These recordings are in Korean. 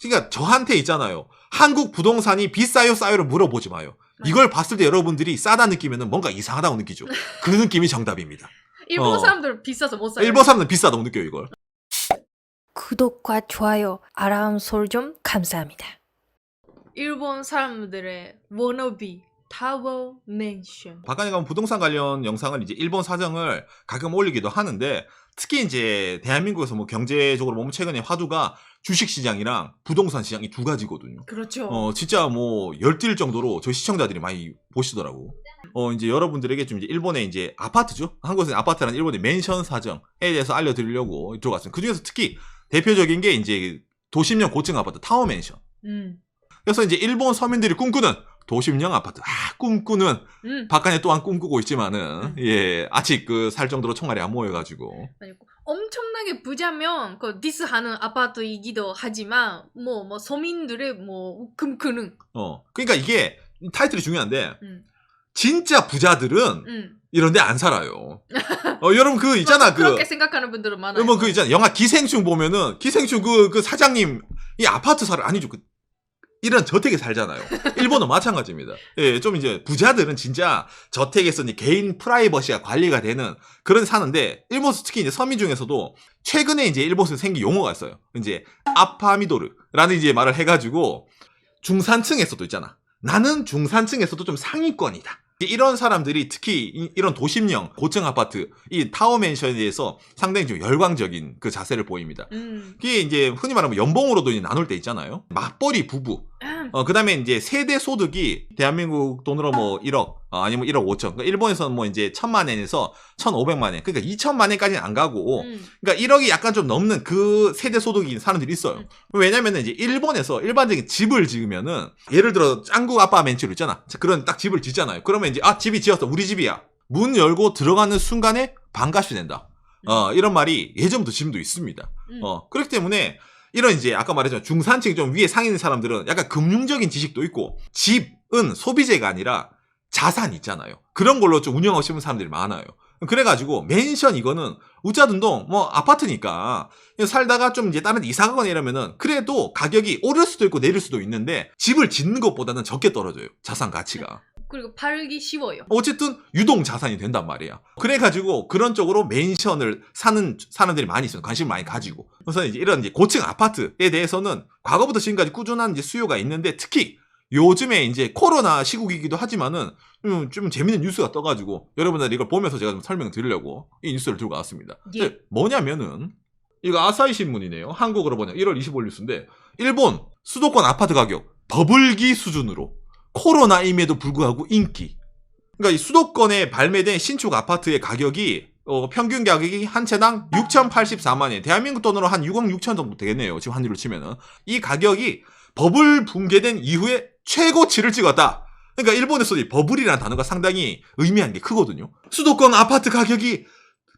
그러니까 저한테 있잖아요. 한국 부동산이 비싸요 싸요를 물어보지 마요. 이걸 봤을 때 여러분들이 싸다 느끼면 뭔가 이상하다고 느끼죠. 그 느낌이 정답입니다. 일본 사람들 비싸서 못 사요. 일본 사람들은 비싸다고 느껴요 이걸. 구독과 좋아요, 알람 설정 감사합니다. 일본 사람들의 워너비 타워 맨션. 박간에 가면 부동산 관련 영상을 이제 일본 사정을 가끔 올리기도 하는데 특히 이제 대한민국에서 뭐 경제적으로 보면 최근에 화두가 주식 시장이랑 부동산 시장이 두 가지거든요. 그렇죠. 진짜 뭐 열뛸 정도로 저희 시청자들이 많이 보시더라고. 이제 여러분들에게 좀 이제 일본의 이제 아파트죠. 한국에서는 아파트라는 일본의 맨션 사정에 대해서 알려드리려고 들어갔습니다. 그 중에서 특히 대표적인 게 이제 도심형 고층 아파트 타워 맨션. 그래서 이제 일본 서민들이 꿈꾸는 도심형 아파트. 꿈꾸는 박간에 또한 꿈꾸고 있지만은 예 아직 그 살 정도로 총알이 안 모여가지고. 엄청나게 부자면 그 디스하는 아파트이기도 하지만 뭐 서민들의 뭐 꿈꾸는. 그러니까 이게 타이틀이 중요한데 진짜 부자들은 이런데 안 살아요. 여러분 그 있잖아 그렇게 생각하는 분들은 많아요. 뭐 그 있잖아 영화 기생충 보면은 기생충 그 사장님 이 아파트 아니죠. 이런 저택에 살잖아요. 일본은 마찬가지입니다. 예, 좀 이제 부자들은 진짜 저택에서 이제 개인 프라이버시가 관리가 되는 그런 사는데 일본 특히 이제 서민 중에서도 최근에 이제 일본에서 생긴 용어가 있어요. 이제 아파미도르라는 이제 말을 해가지고 중산층에서도 있잖아. 나는 중산층에서도 좀 상위권이다. 이런 사람들이 특히 이런 도심형 고층 아파트, 이 타워 맨션에 대해서 상당히 좀 열광적인 그 자세를 보입니다. 그게 이제 흔히 말하면 연봉으로도 이제 나눌 때 있잖아요. 맞벌이 부부. 그 다음에 이제 세대 소득이 대한민국 돈으로 뭐 1억, 아니면 1억 5천. 그러니까 일본에서는 뭐 이제 1,000만 엔에서 1,500만 엔. 그러니까 2,000만 엔까지는 안 가고, 그러니까 1억이 약간 좀 넘는 그 세대 소득인 사람들이 있어요. 왜냐면은 이제 일본에서 일반적인 집을 지으면은, 예를 들어 짱구 아빠 멘트로 있잖아. 그런 딱 집을 짓잖아요. 그러면 이제, 집이 지었어. 우리 집이야. 문 열고 들어가는 순간에 반값이 된다. 이런 말이 예전부터 지금도 있습니다. 그렇기 때문에, 이런 이제 아까 말했지만 중산층 좀 위에 상인 사람들은 약간 금융적인 지식도 있고 집은 소비재가 아니라 자산 있잖아요. 그런 걸로 좀 운영하고 싶은 사람들이 많아요. 그래가지고 맨션 이거는 우짜든도 뭐 아파트니까 살다가 좀 이제 다른 데 이사 가거나 이러면은 그래도 가격이 오를 수도 있고 내릴 수도 있는데 집을 짓는 것보다는 적게 떨어져요. 자산 가치가. 그리고 팔기 쉬워요. 어쨌든 유동 자산이 된단 말이야. 그래가지고 그런 쪽으로 맨션을 사는 사람들이 많이 있어요. 관심을 많이 가지고. 그래서 이제 이런 이제 고층 아파트에 대해서는 과거부터 지금까지 꾸준한 이제 수요가 있는데 특히 요즘에 이제 코로나 시국이기도 하지만은 좀 재밌는 뉴스가 떠가지고 여러분들 이걸 보면서 제가 좀 설명드리려고 이 뉴스를 들고 왔습니다. 예. 뭐냐면은 이거 아사히 신문이네요. 한국어로 보냐 1월 25일 뉴스인데 일본 수도권 아파트 가격 버블기 수준으로 코로나임에도 불구하고 인기. 그러니까 이 수도권에 발매된 신축 아파트의 가격이 평균 가격이 한 채당 6,084만 엔. 대한민국 돈으로 한 6억 6천 정도 되겠네요. 지금 환율로 치면은. 이 가격이 버블 붕괴된 이후에 최고치를 찍었다. 그러니까 일본에서 이 버블이라는 단어가 상당히 의미한 게 크거든요. 수도권 아파트 가격이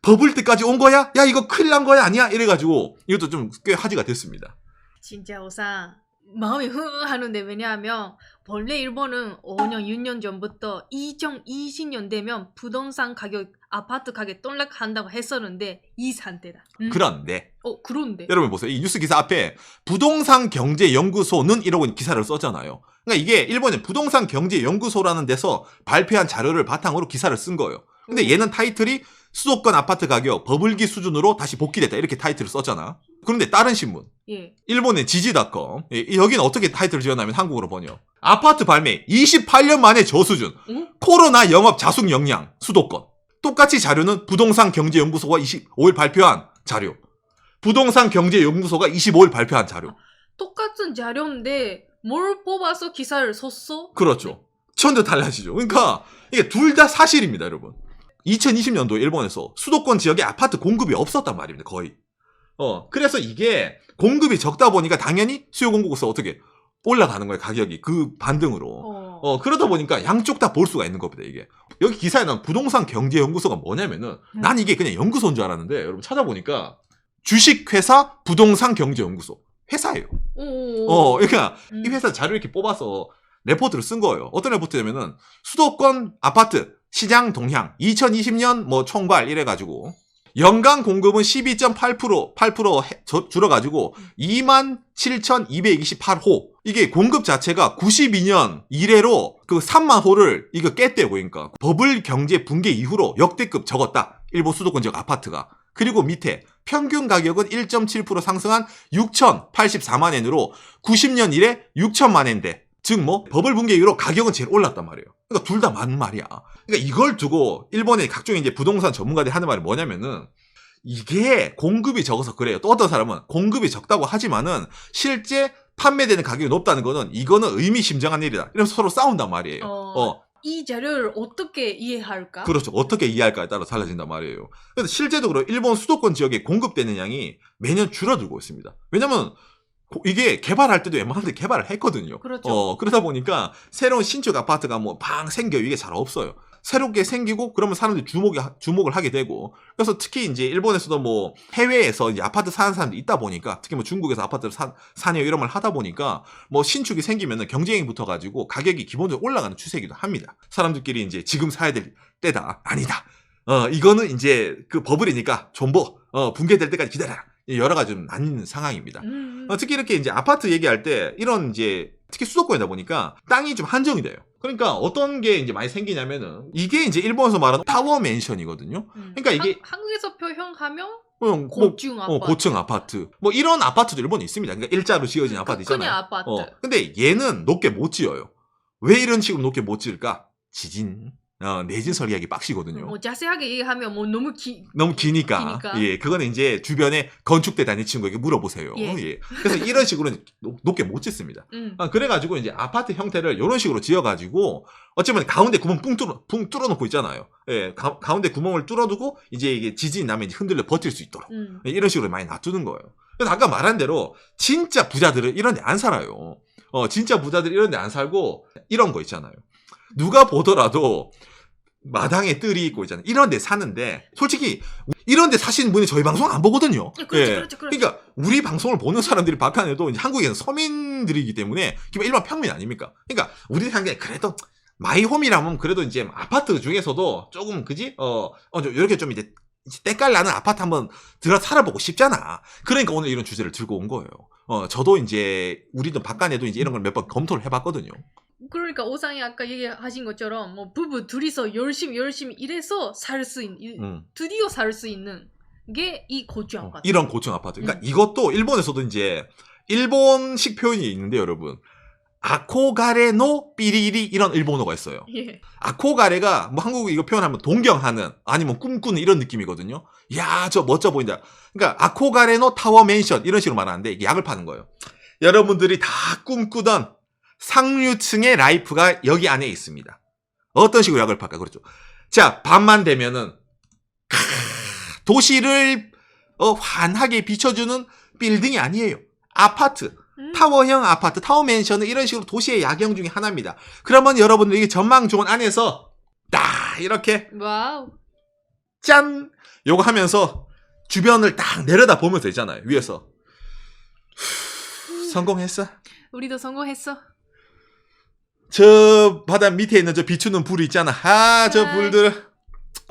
버블 때까지 온 거야? 야 이거 큰일 난 거야? 아니야? 이래가지고 이것도 좀 꽤 화제가 됐습니다. 진짜 우선 마음이 흥하는데 왜냐하면 원래 일본은 5년, 6년 전부터 2020년 되면 부동산 가격, 아파트 가격 떨락한다고 했었는데 이 상태다. 그런데 여러분 보세요. 이 뉴스 기사 앞에 부동산 경제 연구소는 이러고 기사를 썼잖아요. 그러니까 이게 일본의 부동산 경제 연구소라는 데서 발표한 자료를 바탕으로 기사를 쓴 거예요. 근데 얘는 타이틀이 수도권 아파트 가격 버블기 수준으로 다시 복귀됐다 이렇게 타이틀을 썼잖아. 그런데 다른 신문 일본의 지지닷컴 여기는 어떻게 타이틀을 지었냐면 한국어로 번역 아파트 발매 28년 만에 저수준 코로나 영업 자숙 역량 수도권. 똑같이 자료는 부동산 경제연구소가 25일 발표한 자료. 부동산 경제연구소가 25일 발표한 자료. 똑같은 자료인데 뭘 뽑아서 기사를 썼어? 그렇죠. 천도 달라지죠. 그러니까 이게 둘 다 사실입니다, 여러분. 2020년도 일본에서 수도권 지역에 아파트 공급이 없었단 말입니다, 거의. 그래서 이게 공급이 적다 보니까 당연히 수요 공급에서 어떻게 올라가는 거예요, 가격이. 그 반등으로. 그러다 보니까 양쪽 다 볼 수가 있는 겁니다, 이게. 여기 기사에 나온 부동산 경제연구소가 뭐냐면은 난 이게 그냥 연구소인 줄 알았는데 여러분 찾아보니까 주식회사 부동산 경제연구소. 회사예요. 그러니까 이 회사 자료 이렇게 뽑아서 레포트를 쓴 거예요. 어떤 레포트냐면은 수도권 아파트 시장 동향 2020년 뭐 총괄 이래가지고 연간 공급은 12.8% 줄어가지고 27,228호. 이게 공급 자체가 92년 이래로 그 3만 호를 이거 깼대요. 그러니까 버블 경제 붕괴 이후로 역대급 적었다. 일본 수도권 지역 아파트가. 그리고 밑에 평균 가격은 1.7% 상승한 6,084만 엔으로 90년 이래 6천만 엔대. 즉 뭐 버블 붕괴 이후로 가격은 제일 올랐단 말이에요. 그러니까 둘 다 맞는 말이야. 그러니까 이걸 두고 일본의 각종 이제 부동산 전문가들이 하는 말이 뭐냐면은 이게 공급이 적어서 그래요. 또 어떤 사람은 공급이 적다고 하지만은 실제 판매되는 가격이 높다는 거는 이거는 의미심장한 일이다. 이러면서 서로 싸운단 말이에요. 이 자료를 어떻게 이해할까? 그렇죠. 어떻게 이해할까에 따라 달라진단 말이에요. 그래서 실제적으로 일본 수도권 지역에 공급되는 양이 매년 줄어들고 있습니다. 왜냐면 이게 개발할 때도 웬만한데 개발을 했거든요. 그렇죠. 그러다 보니까 새로운 신축 아파트가 뭐 방 생겨요. 이게 잘 없어요. 새롭게 생기고 그러면 사람들이 주목을 하게 되고 그래서 특히 이제 일본에서도 뭐 해외에서 이제 아파트 사는 사람들이 있다 보니까 특히 뭐 중국에서 아파트를 사네요 이런 말 하다 보니까 뭐 신축이 생기면은 경쟁이 붙어가지고 가격이 기본적으로 올라가는 추세이기도 합니다. 사람들끼리 이제 지금 사야 될 때다 아니다. 이거는 이제 그 버블이니까 존버 붕괴될 때까지 기다려라. 여러 가지 좀 나뉘는 상황입니다. 특히 이렇게 이제 아파트 얘기할 때 이런 이제 특히 수도권이다 보니까 땅이 좀 한정이 돼요. 그러니까 어떤 게 이제 많이 생기냐면은 이게 이제 일본에서 말하는 타워 맨션이거든요. 그러니까 이게 한국에서 표현하면 고층 아파트. 고층 아파트. 뭐 이런 아파트도 일본에 있습니다. 그러니까 일자로 지어진 아파트 있잖아요. 그냥 아파트. 근데 얘는 높게 못 지어요. 왜 이런 식으로 높게 못 지을까? 지진. 내진 설계하기 빡시거든요. 뭐 자세하게 얘기하면 뭐 너무 기니까. 예, 그거는 이제 주변에 건축대 다니는 친구에게 물어보세요. 예. 그래서 이런 식으로 높게 못 짓습니다. 그래가지고 이제 아파트 형태를 이런 식으로 지어가지고 어쩌면 가운데 구멍 붕 뚫어놓고 있잖아요. 예, 가운데 구멍을 뚫어두고 이제 이게 지진이 나면 이제 흔들려 버틸 수 있도록 이런 식으로 많이 놔두는 거예요. 그래서 아까 말한 대로 진짜 부자들은 이런 데 안 살아요. 진짜 부자들이 이런 데 안 살고 이런 거 있잖아요. 누가 보더라도 마당에 뜰이 있고 있잖아요. 이런 데 사는데 솔직히 이런 데 사시는 분이 저희 방송 안 보거든요. 그렇죠. 그러니까 우리 방송을 보는 사람들이 박한해도 이제 한국에는 서민들이기 때문에 일반 평민 아닙니까? 그러니까 우리 상대 그래도 마이홈이라면 그래도 이제 아파트 중에서도 조금 그지? 이렇게 좀 이제 때깔 나는 아파트 한번 들어 살아보고 싶잖아. 그러니까 오늘 이런 주제를 들고 온 거예요. 저도 이제 우리도 박간에도 이제 이런 걸 몇 번 검토를 해봤거든요. 그러니까 오상이 아까 얘기하신 것처럼 뭐 부부 둘이서 열심히 일해서 살 수 있는 드디어 살 수 있는 게 이 고층 아파트. 이런 고층 아파트. 그러니까 이것도 일본에서도 이제 일본식 표현이 있는데 여러분. 아코가레노 삐리리 이런 일본어가 있어요. 예. 아코가레가 뭐 한국 이거 표현하면 동경하는 아니면 꿈꾸는 이런 느낌이거든요. 야, 저 멋져 보인다. 그러니까 아코가레노 타워 맨션 이런 식으로 말하는데 이게 약을 파는 거예요. 여러분들이 다 꿈꾸던 상류층의 라이프가 여기 안에 있습니다. 어떤 식으로 약을 팔까? 그렇죠. 자, 밤만 되면은 도시를 환하게 비춰주는 빌딩이 아니에요. 아파트. 타워형 아파트, 타워 맨션은 이런 식으로 도시의 야경 중에 하나입니다. 그러면 여러분들이 전망 좋은 안에서 딱 이렇게 와우. 짠! 요거 하면서 주변을 딱 내려다 보면서 있잖아요. 위에서. 성공했어? 우리도 성공했어. 저 바다 밑에 있는 저 비추는 불이 있잖아. 저 불들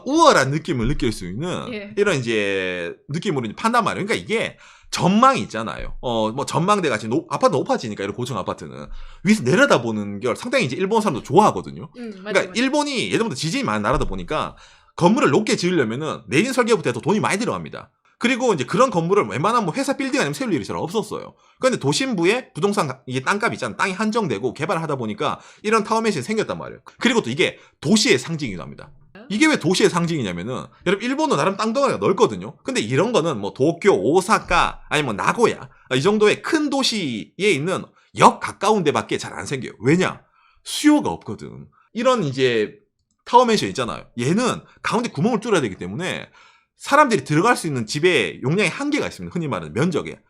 우월한 느낌을 느낄 수 있는 이런 이제 느낌으로 이제 판단 말이에요. 그러니까 이게 전망이 있잖아요. 뭐 전망대 같이 아파트 높아지니까 이런 고층 아파트는 위에서 내려다보는 걸 상당히 이제 일본 사람도 좋아하거든요. 그러니까 일본이 예전부터 지진이 많은 나라다 보니까 건물을 높게 지으려면은 내진 설계부터 해도 돈이 많이 들어갑니다. 그리고 이제 그런 건물을 웬만한 뭐 회사 빌딩 아니면 세울 일이 잘 없었어요. 그런데 도심부에 부동산 이게 땅값 있잖아. 땅이 한정되고 개발을 하다 보니까 이런 타워맨션이 생겼단 말이에요. 그리고 또 이게 도시의 상징이기도 합니다. 이게 왜 도시의 상징이냐면은 여러분 일본은 나름 땅덩어리가 넓거든요. 근데 이런 거는 뭐 도쿄, 오사카 아니면 나고야 이 정도의 큰 도시에 있는 역 가까운 데밖에 잘 안 생겨요. 왜냐? 수요가 없거든. 이런 이제 타워맨션 있잖아요. 얘는 가운데 구멍을 뚫어야 되기 때문에 사람들이 들어갈 수 있는 집의 용량의 한계가 있습니다. 흔히 말하는 면적에.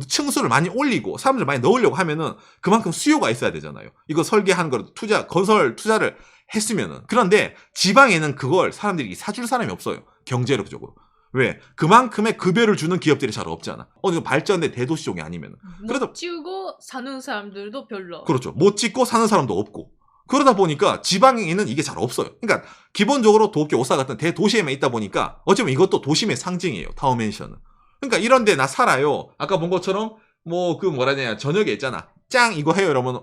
층수를 많이 올리고 사람들을 많이 넣으려고 하면은 그만큼 수요가 있어야 되잖아요. 이거 설계한 거 건설 투자를 했으면은. 그런데 지방에는 그걸 사람들이 사줄 사람이 없어요. 경제력적으로. 왜? 그만큼의 급여를 주는 기업들이 잘 없잖아. 발전된 대도시 쪽이 아니면은. 못 지우고 사는 사람들도 별로. 그렇죠. 못 짓고 사는 사람도 없고. 그러다 보니까 지방에는 이게 잘 없어요. 그러니까 기본적으로 도쿄, 오사카 같은 대도시에만 있다 보니까 어쩌면 이것도 도심의 상징이에요. 타워맨션은. 그러니까 이런데 나 살아요. 아까 본 것처럼 뭐 그 뭐라냐 저녁에 있잖아. 짱 이거 해요 이러면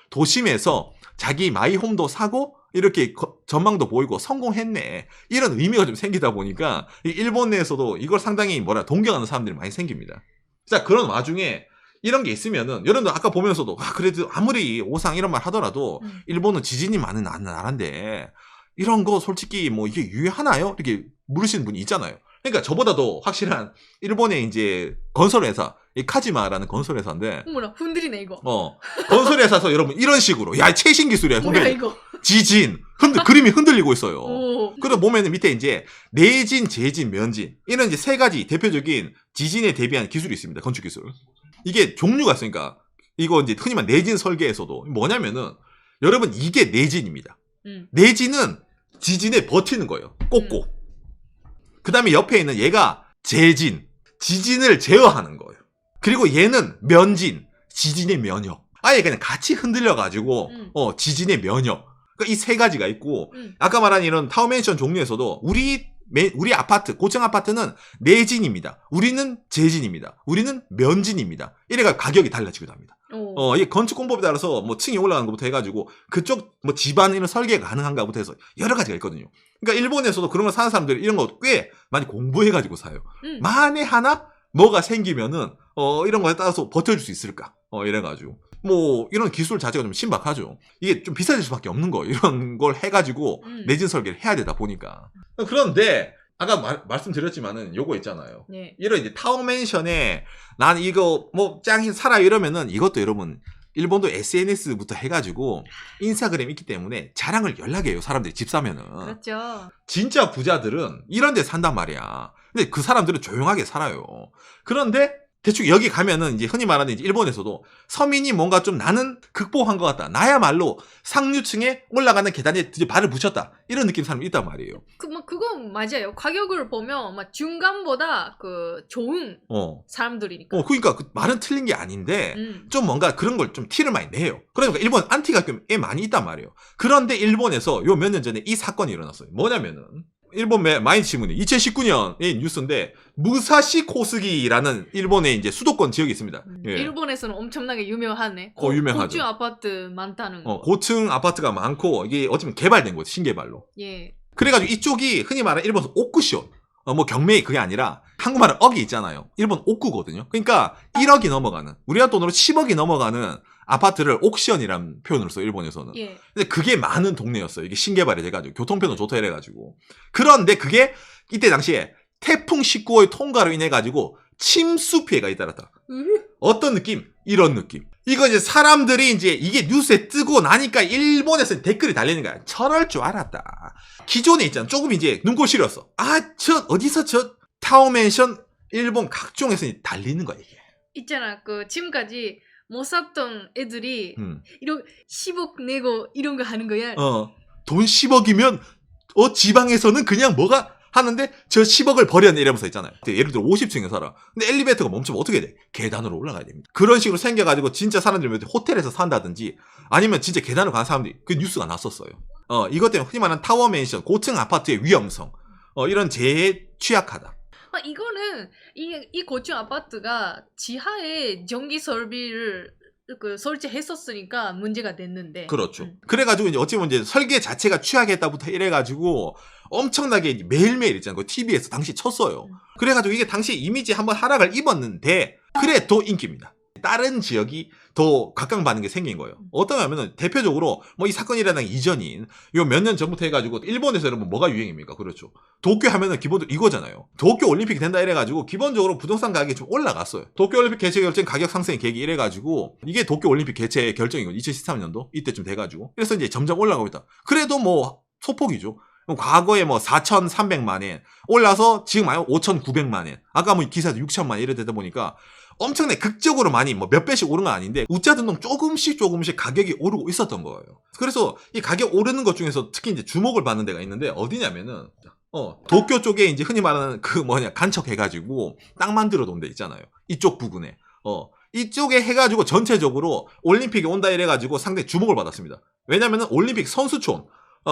도심에서 자기 마이홈도 사고 이렇게 전망도 보이고 성공했네. 이런 의미가 좀 생기다 보니까 이 일본 내에서도 이걸 상당히 동경하는 사람들이 많이 생깁니다. 자, 그런 와중에 이런 게 있으면은 여러분들 아까 보면서도 그래도 아무리 오상 이런 말 하더라도 일본은 지진이 많은 나라인데 이런 거 솔직히 뭐 이게 유효하나요? 이렇게 물으시는 분이 있잖아요. 그러니까 저보다도 확실한 일본의 이제 건설회사 이 카지마라는 건설회사인데 어머나 흔들리네 이거. 건설회사에서 여러분 이런 식으로 야 최신 기술이야. 뭐야 이거. 지진 그림이 흔들리고 있어요. 오. 그래서 보면 밑에 이제 내진, 재진, 면진 이런 이제 세 가지 대표적인 지진에 대비한 기술이 있습니다. 건축 기술. 이게 종류가 있으니까 이거 이제 흔히 말 내진 설계에서도 뭐냐면은 여러분 이게 내진입니다. 내진은 지진에 버티는 거예요. 꼭꼭. 그 다음에 옆에 있는 얘가 재진, 지진을 제어하는 거예요. 그리고 얘는 면진, 지진의 면역. 아예 그냥 같이 흔들려가지고 지진의 면역. 그러니까 이 세 가지가 있고 아까 말한 이런 타워맨션 종류에서도 우리 아파트, 고층 아파트는 내진입니다. 우리는 재진입니다. 우리는 면진입니다. 이래가 가격이 달라지기도 합니다. 이게 건축 공법에 따라서 뭐 층이 올라가는 것부터 해가지고 그쪽 뭐 집안 이런 설계가 가능한가부터 해서 여러 가지가 있거든요. 그러니까 일본에서도 그런 거 사는 사람들이 이런 거 꽤 많이 공부해가지고 사요. 만에 하나 뭐가 생기면은 이런 거에 따라서 버텨줄 수 있을까? 이래가지고. 뭐 이런 기술 자체가 좀 신박하죠. 이게 좀 비싸질 수밖에 없는 거예요. 이런 걸 해가지고 내진 설계를 해야 되다 보니까. 그런데 아까 말씀드렸지만은 요거 있잖아요. 네. 이런 이제 타워맨션에 난 이거 뭐 짱이 살아요 이러면은 이것도 여러분 일본도 SNS부터 해가지고 인스타그램 있기 때문에 자랑을 연락해요. 사람들이 집 사면은. 그렇죠. 진짜 부자들은 이런 데 산단 말이야. 근데 그 사람들은 조용하게 살아요. 그런데 대충 여기 가면은 이제 흔히 말하는 이제 일본에서도 서민이 뭔가 좀 나는 극복한 것 같다. 나야말로 상류층에 올라가는 계단에 드디어 발을 붙였다. 이런 느낌 사람이 있단 말이에요. 그거 맞아요. 가격을 보면 막 중간보다 그 좋은 사람들이니까. 그러니까 그 말은 틀린 게 아닌데 좀 뭔가 그런 걸 좀 티를 많이 내요. 그러니까 일본 안티가 꽤 많이 있단 말이에요. 그런데 일본에서 요 몇 년 전에 이 사건이 일어났어요. 뭐냐면은 일본 마인치 신문이 2019년의 뉴스인데 무사시 코스기라는 일본의 이제 수도권 지역이 있습니다. 예. 일본에서는 엄청나게 유명하네. 유명하죠. 고층 아파트 많다는 거. 고층 아파트가 많고 이게 어쩌면 개발된 거죠. 신개발로. 예. 그래가지고 이쪽이 흔히 말하는 일본에서 옥구시온. 뭐 경매이 그게 아니라 한국말은 억이 있잖아요. 일본 옥구거든요. 그러니까 1억이 넘어가는 우리나라 돈으로 10억이 넘어가는 아파트를 옥시언이라는 표현으로 써요. 일본에서는. 예. 근데 그게 많은 동네였어요. 이게 신개발이 돼가지고 교통편도 좋다 이래가지고. 그런데 그게 이때 당시에 태풍 19호의 통과로 인해가지고 침수 피해가 잇따랐다. 어떤 느낌? 이런 느낌. 이거 이제 사람들이 이제 이게 뉴스에 뜨고 나니까 일본에서 댓글이 달리는 거야. 저럴 줄 알았다. 기존에 있잖아. 조금 이제 눈꼴 시렸어. 어디서 저 타워맨션 일본 각종에서 달리는 거야 이게. 있잖아. 그 지금까지 못 샀던 애들이 이런 10억 내고 이런 거 하는 거야. 돈 10억이면 지방에서는 그냥 뭐가 하는데 저 10억을 버렸네 이러면서 있잖아요. 예를 들어 50층에 살아. 근데 엘리베이터가 멈추면 어떻게 돼? 계단으로 올라가야 됩니다. 그런 식으로 생겨가지고 진짜 사람들이 호텔에서 산다든지 아니면 진짜 계단으로 가는 사람들이 그 뉴스가 났었어요. 이것 때문에 흔히 말하는 타워맨션, 고층 아파트의 위험성, 이런 재해에 취약하다. 이거는 이 고층 아파트가 지하에 전기 설비를 설치했었으니까 문제가 됐는데. 그렇죠. 그래가지고 이제 어찌 보면 이제 설계 자체가 취약했다부터 이래가지고 엄청나게 매일매일 있잖아요. TV에서 당시 쳤어요. 그래가지고 이게 당시 이미지 한번 하락을 입었는데 그래 더 인기입니다. 다른 지역이 더 각광받는 게 생긴 거예요. 어떤 하면은 대표적으로 뭐 이 사건이 일어나기 이전인 요 몇 년 전부터 해가지고 일본에서 여러분 뭐가 유행입니까? 그렇죠. 도쿄 하면은 기본적으로 이거잖아요. 도쿄 올림픽이 된다 이래가지고 기본적으로 부동산 가격이 좀 올라갔어요. 도쿄 올림픽 개최 결정 가격 상승의 계기 이래가지고 이게 도쿄 올림픽 개최 결정이고 2013년도 이때쯤 돼가지고 그래서 이제 점점 올라가고 있다. 그래도 뭐 소폭이죠. 과거에 뭐 4,300만 엔 올라서 지금 5,900만 엔. 아까 뭐 기사도 6천만 엔 이래 되다 보니까 엄청나게 극적으로 많이 뭐 몇 배씩 오른 건 아닌데 우짜등동 조금씩 가격이 오르고 있었던 거예요. 그래서 이 가격 오르는 것 중에서 특히 이제 주목을 받는 데가 있는데 어디냐면은 도쿄 쪽에 이제 흔히 말하는 그 간척해가지고 땅 만들어 놓은 데 있잖아요. 이쪽 부근에 이쪽에 해가지고 전체적으로 올림픽에 온다 이래가지고 상당히 주목을 받았습니다. 왜냐면은 올림픽 선수촌,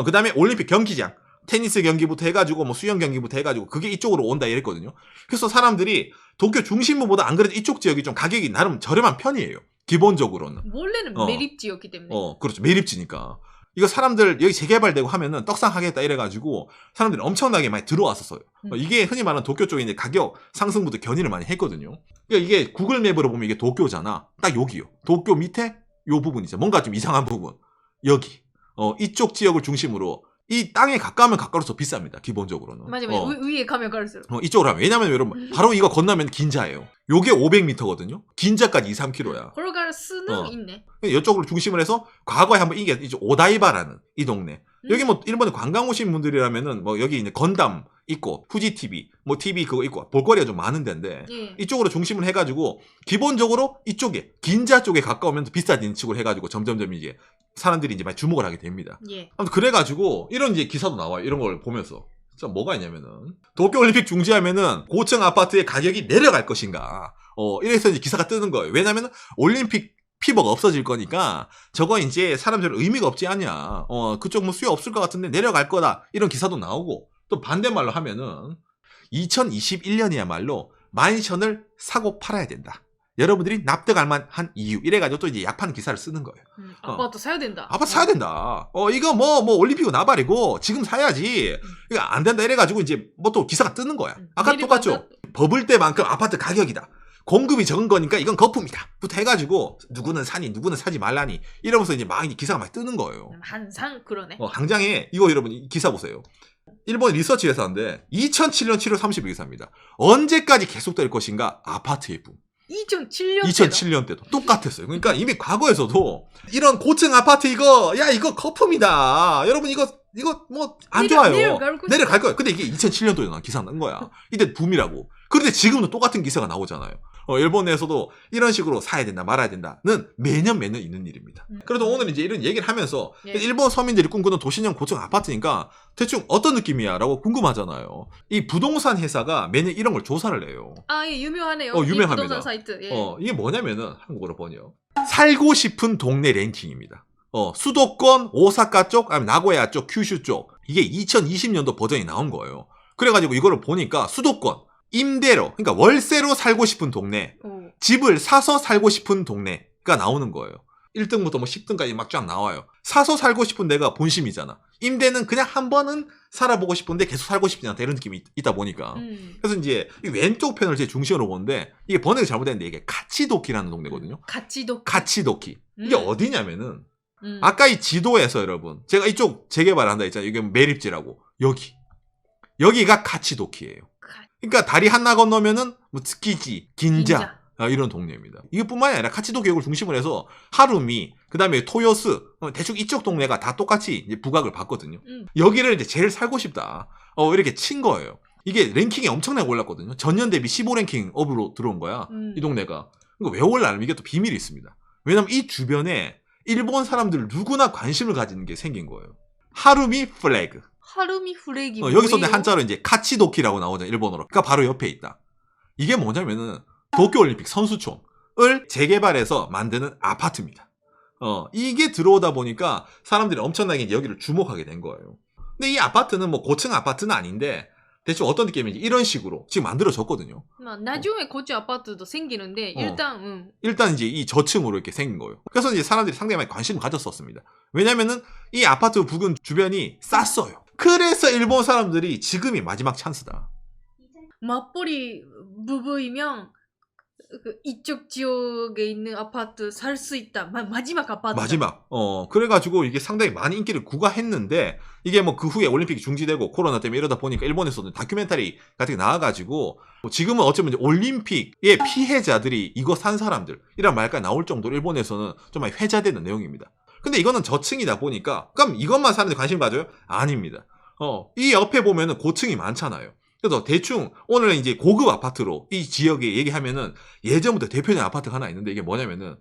그 다음에 올림픽 경기장, 테니스 경기부터 해가지고 뭐 수영 경기부터 해가지고 그게 이쪽으로 온다 이랬거든요. 그래서 사람들이 도쿄 중심부보다 안 그래도 이쪽 지역이 좀 가격이 나름 저렴한 편이에요. 기본적으로는. 원래는 어. 매립지였기 때문에. 그렇죠. 매립지니까. 이거 사람들 여기 재개발되고 하면은 떡상하겠다 이래가지고 사람들이 엄청나게 많이 들어왔었어요. 이게 흔히 말하는 도쿄 쪽에 이제 가격 상승부터 견인을 많이 했거든요. 그러니까 이게 구글 맵으로 보면 이게 도쿄잖아. 딱 여기요. 도쿄 밑에 요 부분이죠. 뭔가 좀 이상한 부분. 여기. 이쪽 지역을 중심으로 이 땅에 가까우면 가까울수록 비쌉니다. 기본적으로는. 맞아요. 위에 가면 갈수록. 이쪽으로 하면. 왜냐면 여러분 바로 이거 건너면 긴자예요. 요게 500m거든요. 긴자까지 2, 3km야. 걸어갈 수는 있네. 이쪽으로 중심을 해서 과거에 한번 이게 이제 오다이바라는 이 동네. 여기 뭐 일본에 관광 오신 분들이라면은 뭐 여기 이제 건담 있고 후지 TV, 뭐 TV 그거 있고 볼거리가 좀 많은 데인데 예. 이쪽으로 중심을 해가지고 기본적으로 이쪽에 긴자 쪽에 가까우면 비싼 인축을 해가지고 점점점 이제 사람들이 이제 많이 주목을 하게 됩니다. 예. 아무튼 그래가지고 이런 이제 기사도 나와요. 이런 걸 보면서. 진짜 뭐가 있냐면은 도쿄올림픽 중지하면은 고층 아파트의 가격이 내려갈 것인가. 이래서 이제 기사가 뜨는 거예요. 왜냐면은 올림픽 피버가 없어질 거니까 저거 이제 사람들 의미가 없지 않냐. 그쪽 뭐 수요 없을 것 같은데 내려갈 거다. 이런 기사도 나오고 또 반대말로 하면은 2021년이야말로 만션을 사고 팔아야 된다. 여러분들이 납득할 만한 이유 이래가지고 또 이제 약판 기사를 쓰는 거예요. 아파트 사야 된다. 아파트 사야 된다. 이거 뭐 올림픽은 나발이고 지금 사야지. 이거 안 된다 이래가지고 이제 뭐 또 기사가 뜨는 거야. 아까 똑같죠. 버블 때만큼 아파트 가격이다. 공급이 적은 거니까 이건 거품이다. 부터 해가지고 누구는 사니 누구는 사지 말라니 이러면서 이제 막 기사가 많이 뜨는 거예요. 한상 그러네. 당장에 이거 여러분 이 기사 보세요. 일본 리서치 회사인데 2007년 7월 30일 기사입니다. 언제까지 계속될 것인가 아파트의 붐. 2007년 때도 똑같았어요. 그러니까 이미 과거에서도 이런 고층 아파트 이거 거품이다. 여러분 이거 뭐 안 좋아요. 내려갈 거예요. 근데 이게 2007년도에 나온 기사가 난 거야. 이때 붐이라고. 그런데 지금도 똑같은 기사가 나오잖아요. 일본 내에서도 이런 식으로 사야 된다 말아야 된다는 매년 있는 일입니다. 그래도 오늘 이제 이런 얘기를 하면서 일본 서민들이 꿈꾸는 도시형 고층 아파트니까 대충 어떤 느낌이야 라고 궁금하잖아요. 이 부동산 회사가 매년 이런 걸 조사를 해요. 예, 유명하네요. 유명합니다. 이 부동산 사이트. 예. 이게 뭐냐면은 한국어로 번역. 살고 싶은 동네 랭킹입니다. 수도권 오사카 쪽, 아니면 나고야 쪽, 큐슈 쪽. 이게 2020년도 버전이 나온 거예요. 그래가지고 이거를 보니까 수도권, 임대로, 그러니까 월세로 살고 싶은 동네, 집을 사서 살고 싶은 동네가 나오는 거예요. 1등부터 뭐 10등까지 막 쫙 나와요. 사서 살고 싶은 데가 본심이잖아. 임대는 그냥 한 번은 살아보고 싶은데 계속 살고 싶지 않다 이런 느낌이 있다 보니까. 그래서 이제 이 왼쪽 편을 제 중심으로 보는데 이게 번역이 잘못됐는데 이게 카치도키라는 동네거든요. 카치도키. 이게 어디냐면은 아까 이 지도에서 여러분 제가 이쪽 재개발한다 했잖아요. 이게 매립지라고. 여기가 카치도키예요. 그러니까 다리 하나 건너면은 뭐 츠키지, 긴자 이런 동네입니다. 이것뿐만이 아니라 카치도키역을 중심으로 해서 하루미, 그다음에 토요스 대충 이쪽 동네가 다 똑같이 이제 부각을 받거든요. 여기를 이제 제일 살고 싶다. 이렇게 친 거예요. 이게 랭킹이 엄청나게 올랐거든요. 전년 대비 15랭킹 업으로 들어온 거야. 이 동네가. 그러니까 왜 올라가면 이게 또 비밀이 있습니다. 왜냐면 이 주변에 일본 사람들 누구나 관심을 가지는 게 생긴 거예요. 하루미 플래그. 하루미 플래기. 여기 썼는데 한자로 이제 카치도키라고 나오잖아, 일본어로. 그러니까 바로 옆에 있다. 이게 뭐냐면은 도쿄올림픽 선수촌을 재개발해서 만드는 아파트입니다. 이게 들어오다 보니까 사람들이 엄청나게 이제 여기를 주목하게 된 거예요. 근데 이 아파트는 뭐 고층 아파트는 아닌데 대충 어떤 느낌인지 이런 식으로 지금 만들어졌거든요. 나중에 고층 아파트도 생기는데 일단 이제 이 저층으로 이렇게 생긴 거예요. 그래서 이제 사람들이 상당히 많이 관심을 가졌었습니다. 왜냐면은 이 아파트 부근 주변이 쌌어요. 그래서 일본 사람들이 지금이 마지막 찬스다. 맞벌이 부부이면 이쪽 지역에 있는 아파트 살 수 있다. 마지막 아파트. 마지막. 그래가지고 이게 상당히 많은 인기를 구가했는데 이게 뭐 그 후에 올림픽이 중지되고 코로나 때문에 이러다 보니까 일본에서는 다큐멘터리 같은 게 나와가지고 지금은 어쩌면 이제 올림픽의 피해자들이 이거 산 사람들 이란 말까지 나올 정도로 일본에서는 좀 많이 회자되는 내용입니다. 근데 이거는 저층이다 보니까 그럼 이것만 사람들이 관심 가져요? 아닙니다. 이 옆에 보면은 고층이 많잖아요. 그래서 대충 오늘은 이제 고급 아파트로 이 지역에 얘기하면은 예전부터 대표적인 아파트가 하나 있는데 이게 뭐냐면은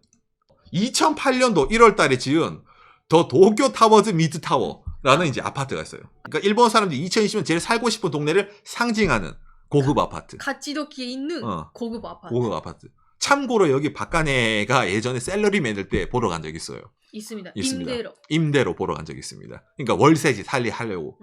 2008년도 1월 달에 지은 더 도쿄 타워즈 미드 타워라는 이제 아파트가 있어요. 그러니까 일본 사람들이 2020년 제일 살고 싶은 동네를 상징하는 고급 아파트. 카치도키에 있는 고급 아파트. 고급 아파트. 참고로 여기 박간혜가 예전에 셀러리맨일 때 보러 간 적 있어요. 있습니다. 있습니다. 임대로. 임대로 보러 간 적 있습니다. 그러니까 월세지 하려고.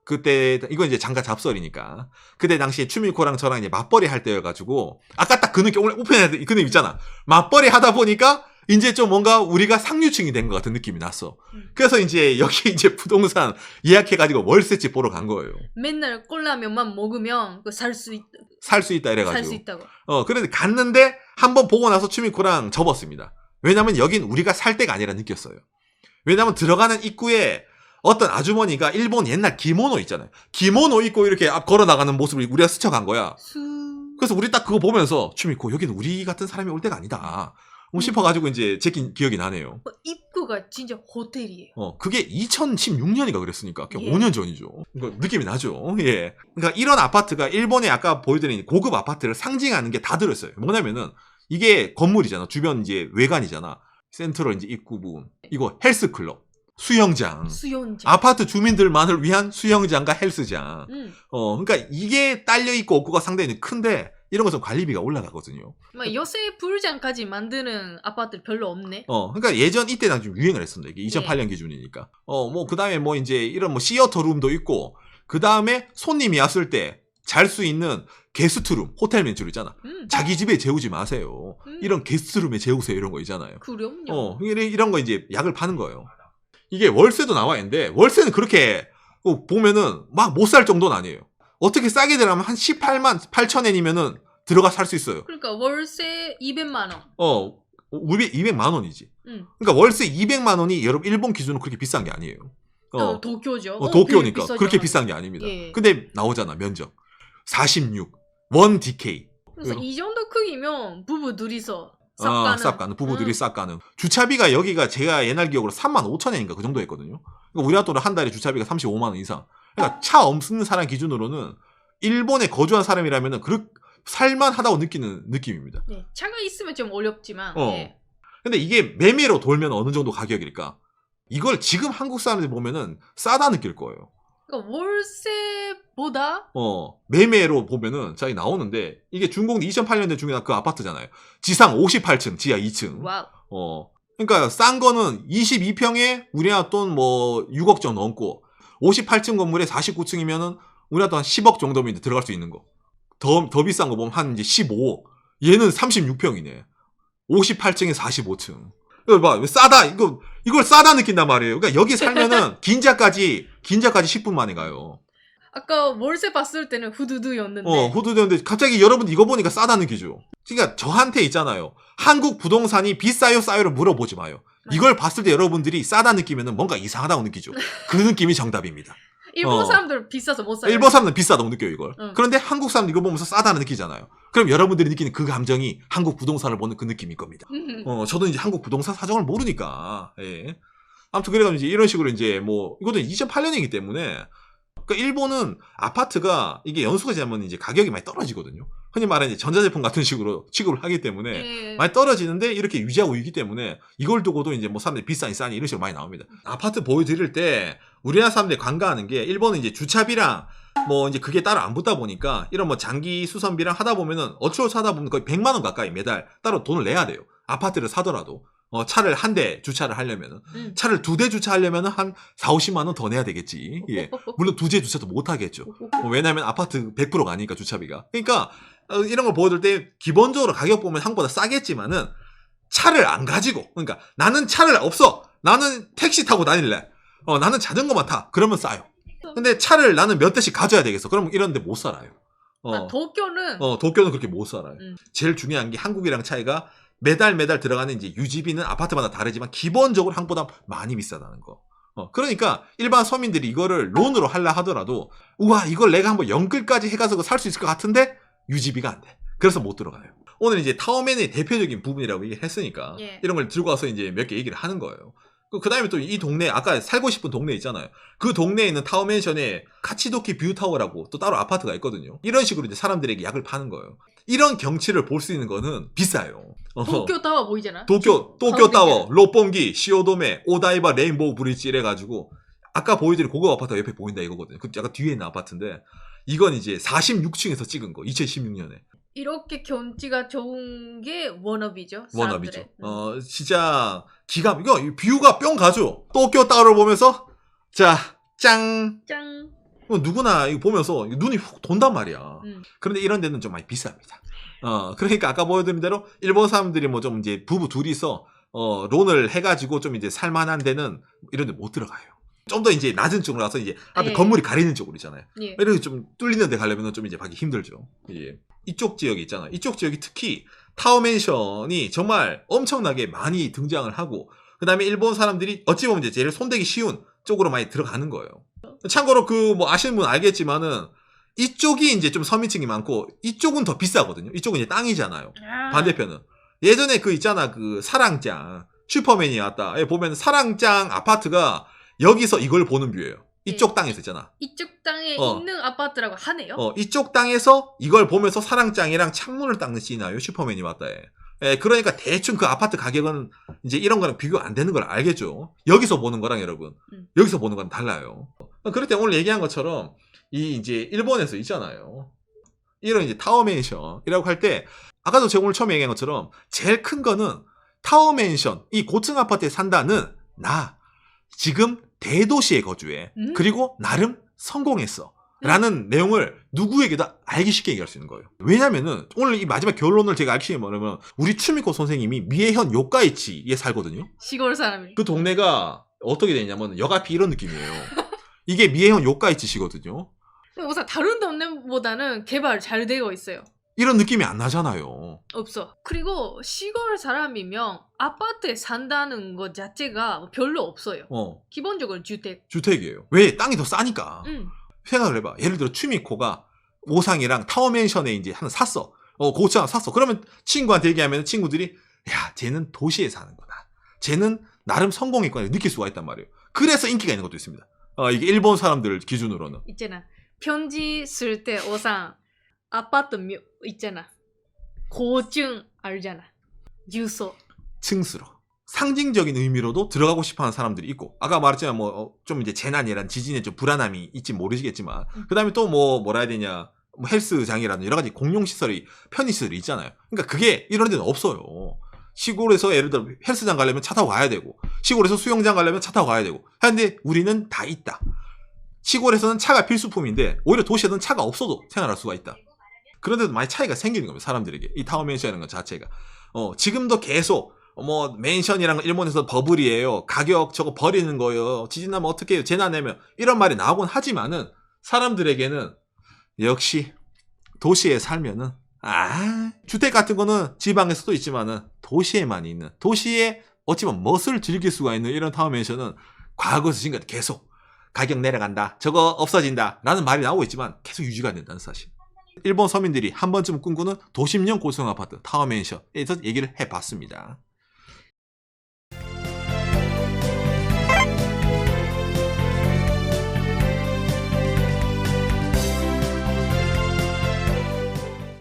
그때 이거 이제 장가 잡설이니까 그때 당시에 추미코랑 저랑 이제 맞벌이 할 때여가지고 아까 딱 그 느낌 오늘 오픈해야 돼. 그 느낌 있잖아. 맞벌이 하다 보니까 이제 좀 뭔가 우리가 상류층이 된 것 같은 느낌이 났어. 그래서 이제 여기 이제 부동산 예약해가지고 월세집 보러 간 거예요. 맨날 꼴라면만 먹으면 살 수 살 수 있다 이래가지고. 살 수 있다고. 그런데 갔는데 한번 보고 나서 추미코랑 접었습니다. 왜냐면 여긴 우리가 살 데가 아니라 느꼈어요. 왜냐면 들어가는 입구에 어떤 아주머니가 일본 옛날 기모노 있잖아요. 기모노 입고 이렇게 앞 걸어 나가는 모습을 우리가 스쳐간 거야. 그래서 우리 딱 그거 보면서 추미코 여기는 우리 같은 사람이 올 데가 아니다. 싶어가지고 이제 제낀 기억이 나네요. 입구가 진짜 호텔이에요. 그게 2016년이가 그랬으니까 예. 5년 전이죠. 느낌이 나죠. 예. 그러니까 이런 아파트가 일본의 아까 보여드린 고급 아파트를 상징하는 게 다 들었어요. 뭐냐면은 이게 건물이잖아. 주변 이제 외관이잖아. 센트럴 이제 입구 부분. 이거 헬스클럽. 수영장. 아파트 주민들만을 위한 수영장과 헬스장. 그러니까 이게 딸려있고 없고가 상당히 큰데, 이런 것은 관리비가 올라가거든요. 요새 불장까지 만드는 아파트 별로 없네. 그러니까 예전 이때는 좀 유행을 했습니다. 이게 2008년 기준이니까. 그 다음에 뭐 이제 이런 뭐 시어터 룸도 있고, 그 다음에 손님이 왔을 때 잘 수 있는 게스트룸, 호텔 멘트로 있잖아. 자기 집에 재우지 마세요. 이런 게스트룸에 재우세요. 이런 거 있잖아요. 그럼요. 이런 거 이제 약을 파는 거예요. 이게 월세도 나와 있는데, 월세는 그렇게 보면은 막 못 살 정도는 아니에요. 어떻게 싸게 들어가면 한 18만 8천엔이면은 들어가 살 수 있어요. 그러니까 월세 200만 원. 200만 원이지. 그러니까 월세 200만 원이 여러분 일본 기준으로 그렇게 비싼 게 아니에요. 도쿄죠. 도쿄니까 그렇게 비싼 게 아닙니다. 예. 근데 나오잖아 면적 46 1DK. 그래서 이 정도 크기면 부부 둘이서 싹 가는 부부들이 싹 가는. 주차비가 여기가 제가 옛날 기억으로 35,000엔인가 그 정도 했거든요. 그러니까 우리나라 돈으로 한 달에 주차비가 35만 원 이상. 그러니까 차 없는 사람 기준으로는 일본에 거주한 사람이라면은 살만하다고 느끼는 느낌입니다. 네, 차가 있으면 좀 어렵지만. 예. 근데 이게 매매로 돌면 어느 정도 가격일까? 이걸 지금 한국 사람들이 보면은 싸다 느낄 거예요. 그러니까 월세보다 매매로 보면은 자, 나오는데 이게 중공 2008년대 중에 그 아파트잖아요. 지상 58층, 지하 2층. 와우. 그러니까 싼 거는 22평에 우리나라 돈 뭐 6억 정도 넘고 58층 건물에 49층이면은 우리나라 돈 한 10억 정도면 이제 들어갈 수 있는 거. 더 비싼 거 보면 한 이제 15억. 얘는 36평이네. 58층에 45층. 이거 봐, 싸다. 이걸 싸다 느낀단 말이에요. 그러니까 여기 살면은 긴자까지 10분 만에 가요. 아까 월세 봤을 때는 후두두였는데. 후두두였는데 갑자기 여러분 이거 보니까 싸다 느끼죠. 그러니까 저한테 있잖아요. 한국 부동산이 비싸요 싸요를 물어보지 마요. 이걸 봤을 때 여러분들이 싸다 느끼면은 뭔가 이상하다고 느끼죠. 그 느낌이 정답입니다. 일본 사람들 비싸서 못 사요. 일본 사람들은 비싸다고 느껴요 이걸. 그런데 한국 사람들 이거 보면서 싸다는 느끼잖아요. 그럼 여러분들이 느끼는 그 감정이 한국 부동산을 보는 그 느낌일 겁니다. 저도 이제 한국 부동산 사정을 모르니까. 예. 아무튼 그래가지고 이제 이런 식으로 이제 뭐 이것도 2008년이기 때문에 그러니까 일본은 아파트가 이게 연수가 지나면 이제 가격이 많이 떨어지거든요. 흔히 말하는 이제 전자제품 같은 식으로 취급을 하기 때문에 예. 많이 떨어지는데 이렇게 유지하고 있기 때문에 이걸 두고도 이제 뭐 사람들이 비싸니 싸니 이런 식으로 많이 나옵니다. 아파트 보여드릴 때 우리나라 사람들이 관가하는 게 일본은 이제 주차비랑 뭐 이제 그게 따로 안 붙다 보니까 이런 뭐 장기 수선비랑 하다 보면은 어찌어찌 하다 보면 거의 100만 원 가까이 매달 따로 돈을 내야 돼요. 아파트를 사더라도. 차를 한 대 주차를 하려면은 차를 2대 주차하려면은 한 4-50만 원 더 내야 되겠지. 예. 물론 2대 주차도 못 하겠죠. 왜냐면 아파트 100%가 아니니까 주차비가. 그러니까 이런 걸 보여줄 때 기본적으로 가격 보면 한국보다 싸겠지만은 차를 안 가지고 그러니까 나는 차를 없어. 나는 택시 타고 다닐래. 나는 자전거만 타. 그러면 싸요. 근데 차를 나는 몇 대씩 가져야 되겠어. 그러면 이런 데 못 살아요. 도쿄는 그렇게 못 살아요. 제일 중요한 게 한국이랑 차이가 매달 들어가는 이제 유지비는 아파트마다 다르지만 기본적으로 한국보다 많이 비싸다는 거. 그러니까 일반 서민들이 이거를 론으로 하려 하더라도 우와 이걸 내가 한번 연끌까지 해가서 살 수 있을 것 같은데 유지비가 안 돼. 그래서 못 들어가요. 오늘 이제 타워맨의 대표적인 부분이라고 얘기했으니까 예. 이런 걸 들고 와서 이제 몇 개 얘기를 하는 거예요. 그 다음에 또 이 동네 아까 살고 싶은 동네 있잖아요. 그 동네에 있는 타워맨션에 카치도키 뷰타워라고 또 따로 아파트가 있거든요. 이런 식으로 이제 사람들에게 약을 파는 거예요. 이런 경치를 볼 수 있는 거는 비싸요. 도쿄 타워 보이잖아. 도쿄 타워, 롯본기, 시오도메, 오다이바 레인보우 브릿지 이래가지고 아까 보여드린 고급 아파트가 옆에 보인다 이거거든요. 그 약간 뒤에 있는 아파트인데 이건 이제 46층에서 찍은 거 2016년에 이렇게 경치가 좋은 게 워너비죠. 워너비죠. 사람들의. 진짜 이거 뷰가 뿅 가죠. 도쿄 타워를 보면서 자, 짱. 짱. 누구나 이거 보면서 눈이 훅 돈단 말이야. 음. 그런데 이런 데는 좀 많이 비쌉니다. 그러니까 아까 보여드린 대로 일본 사람들이 뭐 좀 이제 부부 둘이서 론을 해가지고 좀 이제 살만한 데는 이런 데 못 들어가요. 좀 더 이제 낮은 쪽으로 가서 이제 앞에 예. 건물이 가리는 쪽으로 있잖아요. 예. 이렇게 좀 뚫리는 데 가려면 좀 이제 가기 힘들죠. 예. 이쪽 지역이 있잖아. 이쪽 지역이 특히 타워맨션이 정말 엄청나게 많이 등장을 하고, 그 다음에 일본 사람들이 어찌 보면 이제 제일 손대기 쉬운 쪽으로 많이 들어가는 거예요. 참고로 뭐 아시는 분 알겠지만은 이쪽이 이제 좀 서민층이 많고 이쪽은 더 비싸거든요. 이쪽은 이제 땅이잖아요. 아. 반대편은. 예전에 있잖아. 사랑짱. 슈퍼맨이 왔다. 보면 사랑짱 아파트가 여기서 이걸 보는 뷰예요. 이쪽 네. 땅에서 있잖아. 이쪽 땅에 어. 있는 아파트라고 하네요. 이쪽 땅에서 이걸 보면서 사랑짱이랑 창문을 닦는 씬이 나요. 슈퍼맨이 왔다에. 그러니까 대충 그 아파트 가격은 이제 이런 거랑 비교 안 되는 걸 알겠죠. 여기서 보는 거랑 여러분. 여기서 보는 건 달라요. 그럴 때 오늘 얘기한 것처럼 이제 일본에서 있잖아요. 이런 이제 타워맨션이라고 할 때 아까도 제가 오늘 처음에 얘기한 것처럼 제일 큰 거는 타워맨션, 이 고층 아파트에 산다는 나 지금 대도시에 거주해. 그리고 나름 성공했어. 라는 내용을 누구에게도 알기 쉽게 얘기할 수 있는 거예요. 왜냐면은 오늘 이 마지막 결론을 제가 알기 쉽게 말하면 우리 추미코 선생님이 미에현 요카이치에 살거든요. 시골 사람이. 그 동네가 어떻게 되냐면 역 앞이 이런 느낌이에요. 이게 미에현 요카이치시거든요. 우선 다른 동네보다는 개발 잘 되어 있어요. 이런 느낌이 안 나잖아요. 없어. 그리고 시골 사람이면 아파트에 산다는 것 자체가 별로 없어요. 기본적으로 주택. 주택이에요. 왜? 땅이 더 싸니까. 응. 생각을 해봐. 예를 들어 추미코가 오상이랑 타워맨션에 이제 하나 샀어. 고층 하나 샀어. 그러면 친구한테 얘기하면 친구들이 야, 쟤는 도시에 사는 거다. 쟤는 나름 성공했구나 느낄 수가 있단 말이에요. 그래서 인기가 있는 것도 있습니다. 이게 일본 사람들 기준으로는. 있잖아. 편지 쓸 때 오상 아파트 있잖아. 고층 알잖아. 주소. 층수로. 상징적인 의미로도 들어가고 싶어하는 사람들이 있고, 아까 말했지만 좀 이제 재난이란 지진에 좀 불안함이 있지 모르시겠지만, 그 다음에 또 뭐라 해야 되냐, 헬스장이라든 여러 가지 공용시설이 편의시설이 있잖아요. 그러니까 그게 이런 데는 없어요. 시골에서 예를 들어 헬스장 가려면 차 타고 가야 되고, 시골에서 수영장 가려면 차 타고 가야 되고 하는데 우리는 다 있다. 시골에서는 차가 필수품인데 오히려 도시에는 차가 없어도 생활할 수가 있다. 그런데도 많이 차이가 생기는 겁니다. 사람들에게. 이 타워맨션이라는 것 자체가. 지금도 계속 맨션이라는 건 일본에서 버블이에요. 가격 저거 버리는 거예요. 지진 나면 어떻게 해요? 재난 내면. 이런 말이 나오곤 하지만은 사람들에게는 역시 도시에 살면은 주택 같은 거는 지방에서도 있지만은 도시에만 있는, 도시에 어찌 보면 멋을 즐길 수가 있는 이런 타워맨션은 과거에서 지금까지 계속 가격 내려간다, 저거 없어진다 라는 말이 나오고 있지만 계속 유지가 된다는 사실. 일본 서민들이 한 번쯤 꿈꾸는 도심형 고층 아파트 타워맨션에서 얘기를 해봤습니다.